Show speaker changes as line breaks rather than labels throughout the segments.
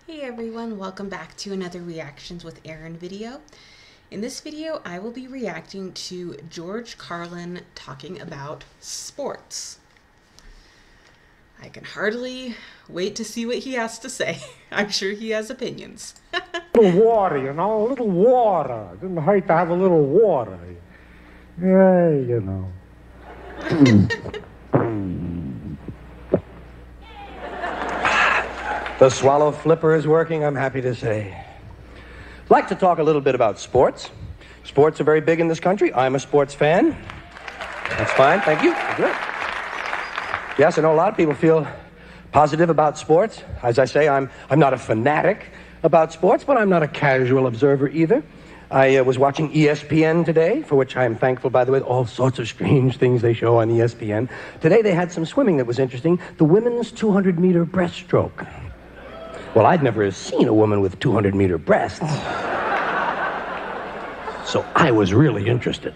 Hey everyone, welcome back to another Reactions with Aaron video. In this video, I will be reacting to George Carlin talking about sports. I can hardly wait to see what he has to say. I'm sure he has opinions.
A little water, a little water. It didn't hurt to have a little water. Yeah.
The swallow flipper is working, I'm happy to say. I'd like to talk a little bit about sports. Sports are very big in this country. I'm a sports fan. That's fine, thank you. Good. Yes, I know a lot of people feel positive about sports. As I say, I'm not a fanatic about sports, but I'm not a casual observer either. I was watching ESPN today, for which I'm thankful, by the way, all sorts of strange things they show on ESPN. Today they had some swimming that was interesting, the women's 200-meter breaststroke. Well, I'd never seen a woman with 200-meter breasts. So I was really interested.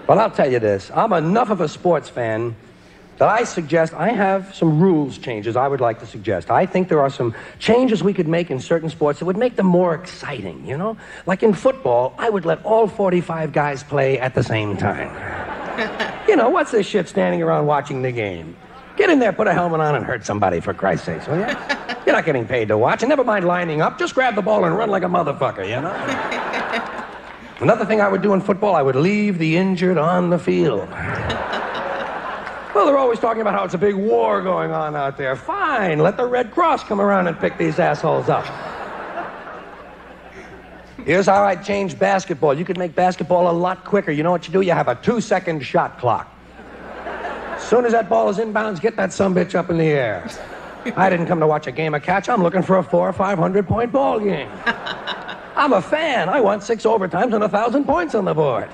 But I'll tell you this, I'm enough of a sports fan that I suggest I have some rules changes I would like to suggest. I think there are some changes we could make in certain sports that would make them more exciting, Like in football, I would let all 45 guys play at the same time. What's this shit standing around watching the game? Get in there, put a helmet on, and hurt somebody, for Christ's sake, will you? You're not getting paid to watch, and never mind lining up. Just grab the ball and run like a motherfucker, Another thing I would do in football, I would leave the injured on the field. Well, they're always talking about how it's a big war going on out there. Fine, let the Red Cross come around and pick these assholes up. Here's how I'd change basketball. You could make basketball a lot quicker. You know what you do? You have a 2-second shot clock. As soon as that ball is inbounds, get that sumbitch up in the air. I didn't come to watch a game of catch. I'm looking for a 400 or 500 point ball game. I'm a fan. I want 6 overtimes and 1,000 points on the board.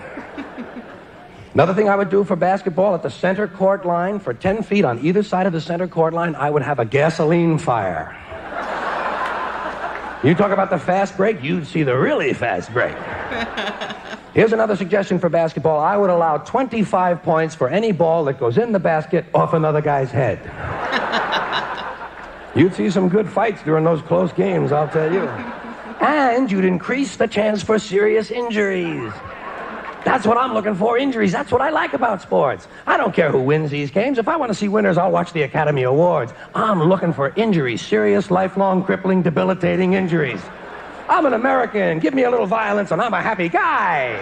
Another thing I would do for basketball, at the center court line, for 10 feet on either side of the center court line, I would have a gasoline fire. You talk about the fast break, you'd see the really fast break. Here's another suggestion for basketball. I would allow 25 points for any ball that goes in the basket off another guy's head. You'd see some good fights during those close games, I'll tell you. And you'd increase the chance for serious injuries. That's what I'm looking for, injuries. That's what I like about sports. I don't care who wins these games. If I want to see winners, I'll watch the Academy Awards. I'm looking for injuries, serious, lifelong, crippling, debilitating injuries. I'm an American. Give me a little violence and I'm a happy guy.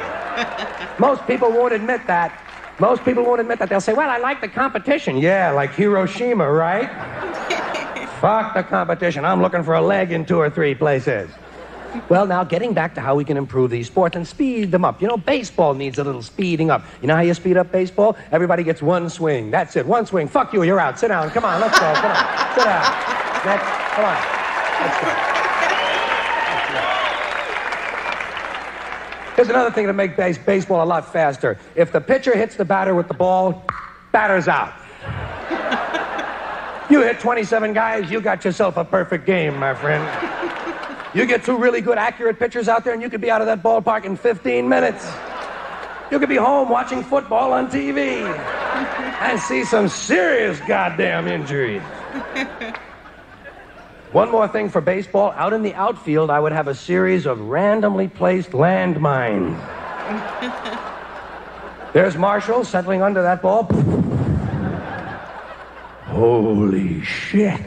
Most people won't admit that. They'll say, well, I like the competition. Yeah, like Hiroshima, right? Fuck the competition. I'm looking for a leg in 2 or 3 places. Well, now, getting back to how we can improve these sports and speed them up. Baseball needs a little speeding up. You know how you speed up baseball? Everybody gets 1 swing. That's it, 1 swing. Fuck you, you're out. Sit down. Come on, let's go. Come on. Sit down. Next. Come on. Let's go. Here's another thing to make baseball a lot faster. If the pitcher hits the batter with the ball, batter's out. You hit 27 guys, you got yourself a perfect game, my friend. You get 2 really good, accurate pitchers out there, and you could be out of that ballpark in 15 minutes. You could be home watching football on TV and see some serious goddamn injuries. One more thing for baseball. Out in the outfield, I would have a series of randomly placed landmines. There's Marshall settling under that ball. Holy shit.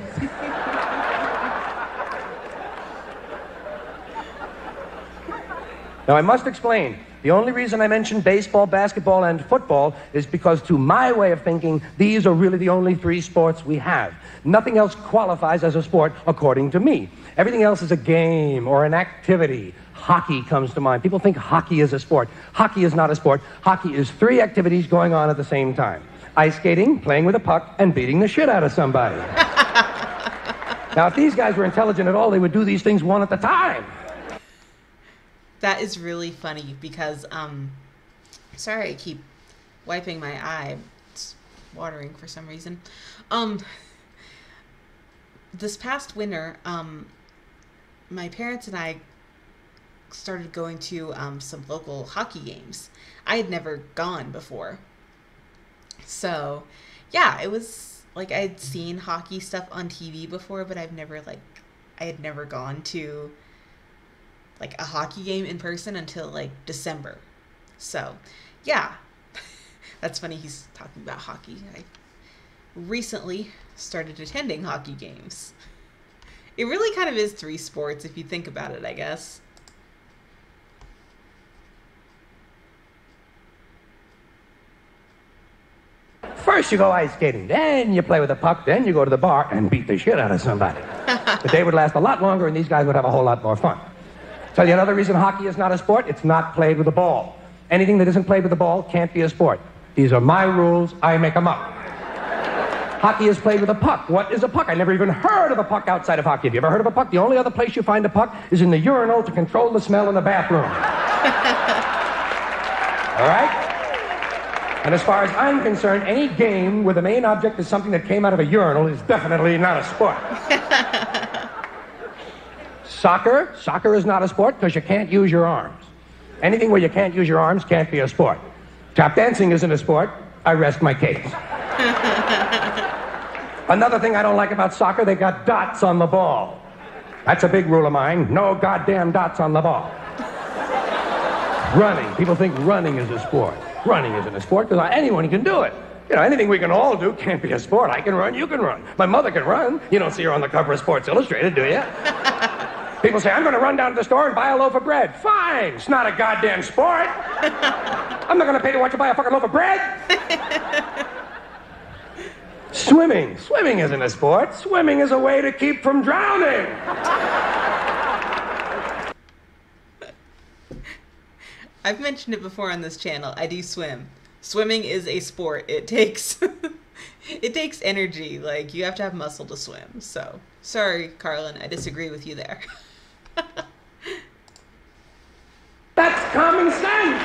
Now, I must explain. The only reason I mention baseball, basketball, and football is because, to my way of thinking, these are really the only 3 sports we have. Nothing else qualifies as a sport, according to me. Everything else is a game or an activity. Hockey comes to mind. People think hockey is a sport. Hockey is not a sport. Hockey is 3 activities going on at the same time. Ice skating, playing with a puck, and beating the shit out of somebody. Now, if these guys were intelligent at all, they would do these things one at a time.
That is really funny because, sorry I keep wiping my eye. It's watering for some reason. This past winter, my parents and I started going to some local hockey games. I had never gone before. So, yeah, it was like I'd seen hockey stuff on TV before, but I had never gone to like a hockey game in person until like December. So, yeah. That's funny he's talking about hockey. I recently started attending hockey games. It really kind of is three sports if you think about it, I guess.
First you go ice skating, then you play with a puck, then you go to the bar and beat the shit out of somebody. The day would last a lot longer and these guys would have a whole lot more fun. Tell you another reason hockey is not a sport, it's not played with a ball. Anything that isn't played with a ball can't be a sport. These are my rules, I make them up. Hockey is played with a puck. What is a puck? I never even heard of a puck outside of hockey. Have you ever heard of a puck? The only other place you find a puck is in the urinal to control the smell in the bathroom. All right? And as far as I'm concerned, any game where the main object is something that came out of a urinal is definitely not a sport. Soccer is not a sport because you can't use your arms. Anything where you can't use your arms can't be a sport. Tap dancing isn't a sport. I rest my case. Another thing I don't like about soccer, they got dots on the ball. That's a big rule of mine. No goddamn dots on the ball. Running. People think running is a sport. Running isn't a sport because anyone can do it. You know, anything we can all do can't be a sport. I can run, you can run. My mother can run. You don't see her on the cover of Sports Illustrated, do you? People say, I'm going to run down to the store and buy a loaf of bread. Fine. It's not a goddamn sport. I'm not going to pay to watch you buy a fucking loaf of bread. Swimming. Swimming isn't a sport. Swimming is a way to keep from drowning.
I've mentioned it before on this channel. I do swim. Swimming is a sport. It takes it takes energy. Like, you have to have muscle to swim. So, sorry, Carlin, I disagree with you there.
That's common sense.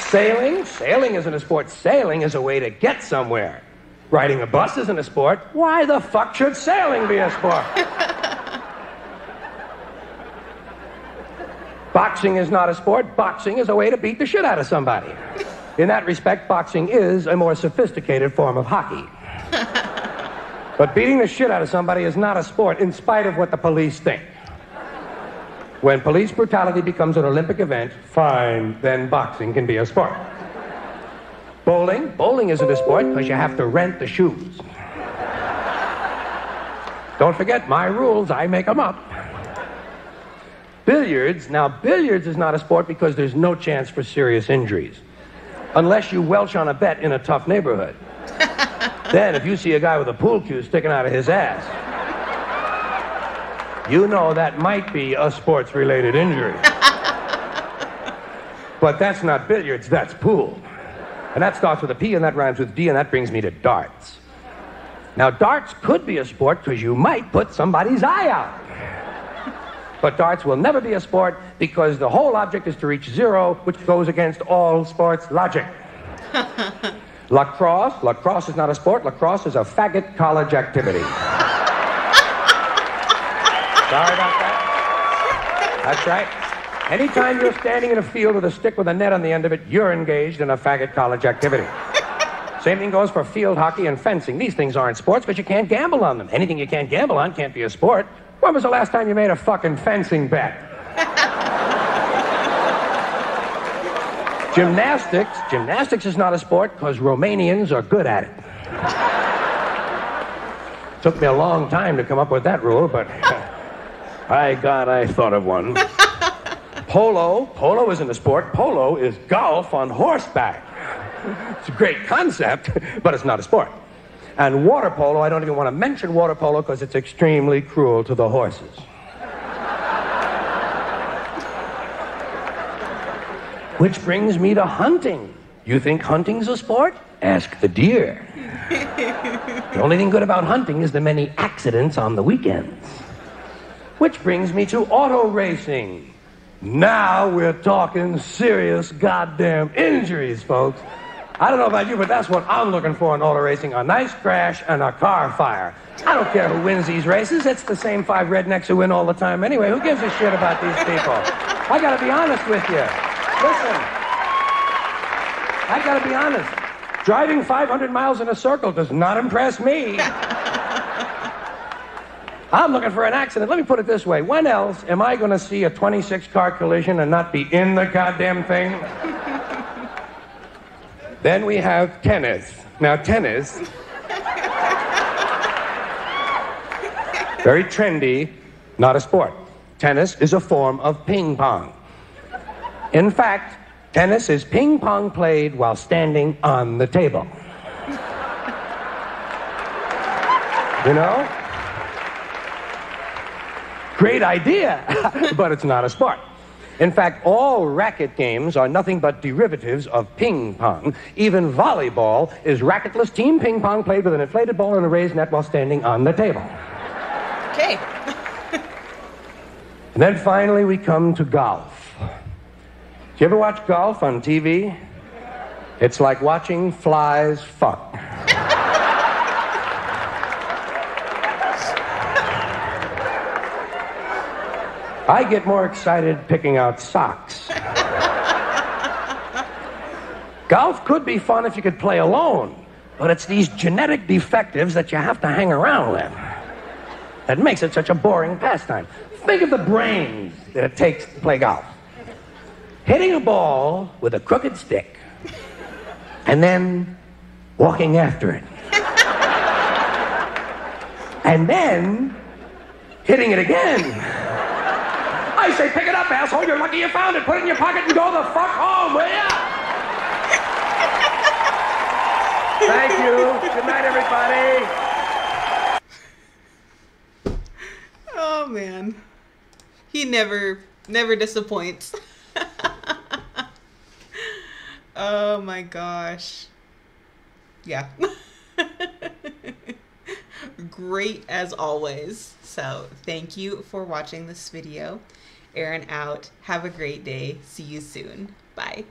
Sailing isn't a sport. Sailing is a way to get somewhere. Riding a bus isn't a sport. Why the fuck should sailing be a sport? Boxing is not a sport. Boxing is a way to beat the shit out of somebody. In that respect, boxing is a more sophisticated form of hockey. But beating the shit out of somebody is not a sport, in spite of what the police think. When police brutality becomes an Olympic event, fine, then boxing can be a sport. Bowling isn't a sport because you have to rent the shoes. Don't forget, my rules, I make them up. Billiards is not a sport because there's no chance for serious injuries. Unless you welch on a bet in a tough neighborhood. Then, if you see a guy with a pool cue sticking out of his ass, you know that might be a sports-related injury. But that's not billiards, that's pool. And that starts with a P and that rhymes with D, and that brings me to darts. Now, darts could be a sport because you might put somebody's eye out. But darts will never be a sport because the whole object is to reach zero, which goes against all sports logic. Lacrosse is not a sport. Lacrosse is a faggot college activity. Sorry about that. That's right. Anytime you're standing in a field with a stick with a net on the end of it, you're engaged in a faggot college activity. Same thing goes for field hockey and fencing. These things aren't sports because you can't gamble on them. Anything you can't gamble on can't be a sport. When was the last time you made a fucking fencing bet? Gymnastics is not a sport because Romanians are good at it. Took me a long time to come up with that rule, but I thought of one. Polo isn't a sport. Polo is golf on horseback. It's a great concept, but it's not a sport. And water polo, I don't even want to mention water polo because it's extremely cruel to the horses. Which brings me to hunting. You think hunting's a sport? Ask the deer. The only thing good about hunting is the many accidents on the weekends. Which brings me to auto racing. Now we're talking serious goddamn injuries, folks. I don't know about you, but that's what I'm looking for in auto racing, a nice crash and a car fire. I don't care who wins these races. It's the same five rednecks who win all the time anyway. Who gives a shit about these people? I gotta be honest with you. Listen. I gotta be honest. Driving 500 miles in a circle does not impress me. I'm looking for an accident. Let me put it this way. When else am I going to see a 26-car collision and not be in the goddamn thing? Then we have tennis. Now, tennis, very trendy, not a sport. Tennis is a form of ping pong. In fact, tennis is ping pong played while standing on the table. You know? Great idea, but it's not a sport. In fact, all racket games are nothing but derivatives of ping pong. Even volleyball is racketless team ping pong played with an inflated ball and a raised net while standing on the table.
Okay.
And then finally we come to golf. Do you ever watch golf on TV? It's like watching flies fuck. I get more excited picking out socks. Golf could be fun if you could play alone, but it's these genetic defectives that you have to hang around with that makes it such a boring pastime. Think of the brains that it takes to play golf. Hitting a ball with a crooked stick and then walking after it. And then hitting it again. I say, pick it up, asshole. You're lucky you found it. Put it in your pocket and go the fuck home, will ya? Thank you. Good night, everybody.
Oh, man. He never disappoints. Oh, my gosh. Yeah. Great as always. So thank you for watching this video. Aaron out. Have a great day. See you soon. Bye.